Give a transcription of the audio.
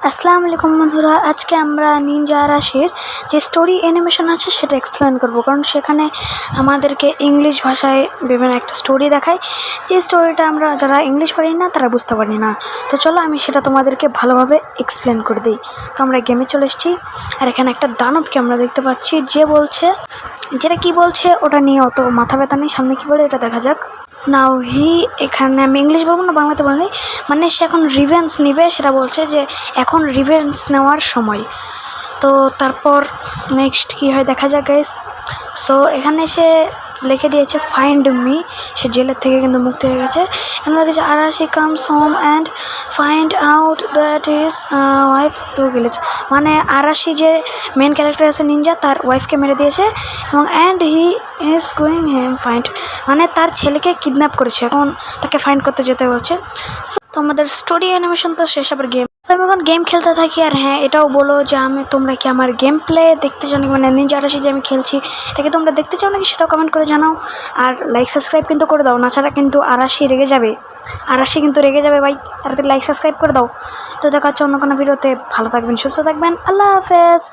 আসসালামু আলাইকুম বন্ধুরা, আজকে আমরা নিনজা আরাশির যে স্টোরি অ্যানিমেশন আছে সেটা এক্সপ্লেন করব, কারণ সেখানে আমাদেরকে ইংলিশ ভাষায় বিভিন্ন একটা স্টোরি দেখায়, যে স্টোরিটা আমরা যারা ইংলিশ পারি না তারা বুঝতে পারি না। তো চলো আমি সেটা তোমাদেরকে ভালোভাবে এক্সপ্লেন করে দিই। তো আমরা গেমে চলে এসেছি, আর এখানে একটা দানবকে আমরা দেখতে পাচ্ছি, যে বলছে যেটা কি বলছে ওটা নিয়ে অত মাথা ব্যথা নেই, সামনে কি বলে এটা দেখা যাক। নাও হি, এখানে আমি ইংলিশ বলবো না, বাংলাতে বলে নেই, মানে সে এখন রিভেন্স নিবে, সেটা বলছে যে এখন রিভেন্স নেওয়ার সময়। তো তারপর নেক্সট কী হয় দেখা যাক গাইস। সো এখানে সে লিখে দিয়েছে ফাইন্ড মি, সে জেলের থেকে কিন্তু মুক্তি হয়ে গেছে। এখানে দিয়েছে Arashi comes home and find out that is wife to village, মানে আরাশি যে মেন ক্যারেক্টার আছে নিনজা, তার ওয়াইফকে মেরে দিয়েছে, এবং and he is going hem find, মানে তার ছেলেকে কিডন্যাপ করেছে, এখন তাকে ফাইন্ড করতে যেতে বলছে। তো আমাদের স্টোরি অ্যানিমেশন তো শেষ, আবার গেম। তো আমি এখন গেম খেলতে থাকি। আর হ্যাঁ, এটাও বলো যে তোমরা কি আমার গেম প্লে দেখতে চাও নাকি, মানে নিনজা আরাশি যে আমি খেলছি এটাকে তোমরা দেখতে চাও নাকি সেটাও কমেন্ট করে জানাও। আর লাইক সাবস্ক্রাইব কিন্তু করে দাও, না ছাড়া কিন্তু আরাশি রেগে যাবে, আরাশি কিন্তু রেগে যাবে ভাই, তাড়াতাড়ি লাইক সাবস্ক্রাইব করে দাও। তো দেখা হচ্ছে অন্য কোনো ভিডিওতে। ভালো থাকবেন, সুস্থ থাকবেন, আল্লাহ হাফেজ।